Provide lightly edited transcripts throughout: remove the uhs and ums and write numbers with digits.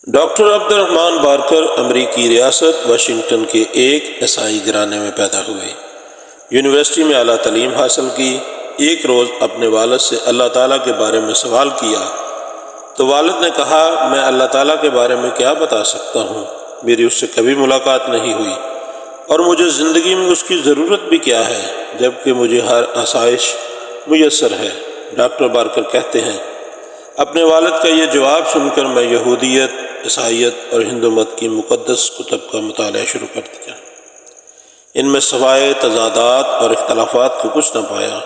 Doctor عبد الرحمن Barker امریکی ریاست واشنگٹن کے ایک عیسائی گھرانے میں پیدا ہوئے۔ یونیورسٹی میں اعلیٰ تعلیم حاصل کی۔ ایک روز اپنے والد سے اللہ تعالیٰ کے بارے میں سوال کیا تو والد نے کہا، میں اللہ تعالیٰ کے بارے میں کیا بتا سکتا ہوں، میری اس سے کبھی ملاقات نہیں ہوئی اور مجھے زندگی میں اس کی ضرورت بھی کیا ہے جبکہ مجھے ہر آسائش میسر ہے۔ ڈاکٹر بارکر کہتے ہیں، اپنے والد کا یہ جواب سن کر میں یہودیت، عیسائیت اور ہندو مت کی مقدس کتب کا مطالعہ شروع کر دیا۔ ان میں سوائے تضادات اور اختلافات کو کچھ نہ پایا۔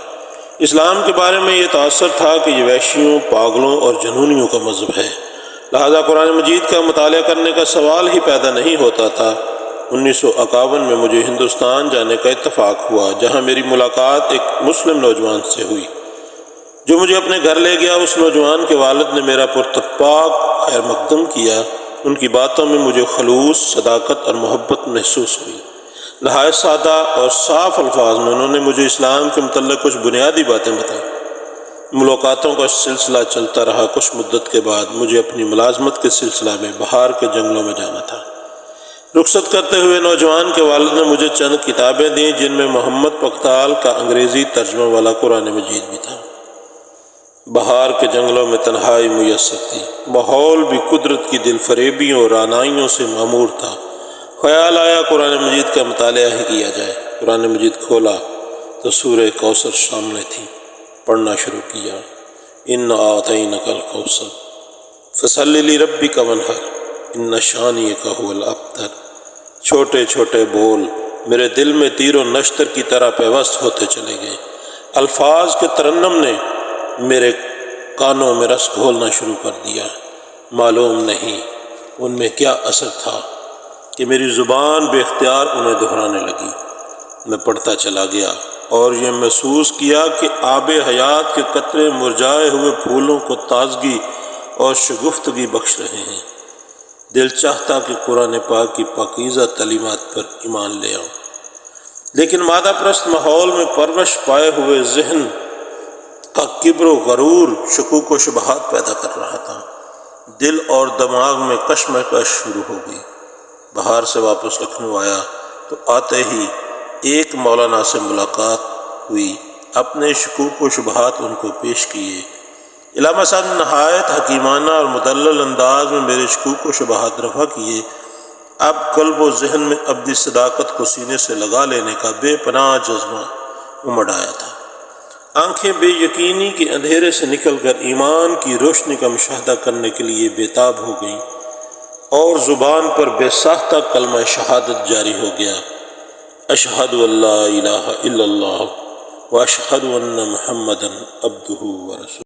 اسلام کے بارے میں یہ تاثر تھا کہ یہ وحشیوں، پاگلوں اور جنونیوں کا مذہب ہے، لہذا قرآن مجید کا مطالعہ کرنے کا سوال ہی پیدا نہیں ہوتا تھا۔ 1951 میں مجھے ہندوستان جانے کا اتفاق ہوا، جہاں میری ملاقات ایک مسلم نوجوان سے ہوئی جو مجھے اپنے گھر لے گیا۔ اس نوجوان کے والد نے میرا پرتپاک خیر مقدم کیا۔ ان کی باتوں میں مجھے خلوص، صداقت اور محبت محسوس ہوئی۔ نہایت سادہ اور صاف الفاظ میں انہوں نے مجھے اسلام کے متعلق کچھ بنیادی باتیں بتائیں۔ ملاقاتوں کا سلسلہ چلتا رہا۔ کچھ مدت کے بعد مجھے اپنی ملازمت کے سلسلہ میں بہار کے جنگلوں میں جانا تھا۔ رخصت کرتے ہوئے نوجوان کے والد نے مجھے چند کتابیں دیں جن میں محمد پختال کا انگریزی ترجمہ والا قرآن مجید بھی تھا۔ بہار کے جنگلوں میں تنہائی میسر تھی۔ ماحول بھی قدرت کی دل فریبیوں اور رعنائیوں سے معمور تھا۔ خیال آیا قرآن مجید کا مطالعہ ہی کیا جائے۔ قرآن مجید کھولا تو سورہ کوثر سامنے تھی۔ پڑھنا شروع کیا، اِنَّا أَعْطَيْنَاكَ الْكَوْثَرَ فَصَلِّ لِرَبِّكَ وَانْحَرْ إِنَّ شَانِئَكَ هُوَ الْأَبْتَرُ۔ چھوٹے چھوٹے بول میرے دل میں تیر و نشتر کی طرح پیوست ہوتے چلے گئے۔ الفاظ کے ترنم نے میرے کانوں میں رس گھولنا شروع کر دیا۔ معلوم نہیں ان میں کیا اثر تھا کہ میری زبان بے اختیار انہیں دہرانے لگی۔ میں پڑھتا چلا گیا اور یہ محسوس کیا کہ آب حیات کے قطرے مرجھائے ہوئے پھولوں کو تازگی اور شگفتگی بخش رہے ہیں۔ دل چاہتا کہ قرآن پاک کی پاکیزہ تعلیمات پر ایمان لے آؤں، لیکن مادہ پرست ماحول میں پرورش پائے ہوئے ذہن کا کبر و غرور شکوک و شبہات پیدا کر رہا تھا۔ دل اور دماغ میں کشمکش شروع ہو گئی۔ بہار سے واپس لکھنؤ آیا تو آتے ہی ایک مولانا سے ملاقات ہوئی۔ اپنے شکوک و شبہات ان کو پیش کیے۔ علامہ صاحب نے نہایت حکیمانہ اور مدلل انداز میں میرے شکوک و شبہات رفع کیے۔ اب قلب و ذہن میں ابدی صداقت کو سینے سے لگا لینے کا بے پناہ جذبہ امڑ آیا تھا۔ آنکھیں بے یقینی کے اندھیرے سے نکل کر ایمان کی روشنی کا مشاہدہ کرنے کے لیے بیتاب ہو گئیں اور زبان پر بے ساختہ کلمہ شہادت جاری ہو گیا، اشہد ان لا الہ الا اللہ و اشہد ان محمدًا عبدہ و رسولہ۔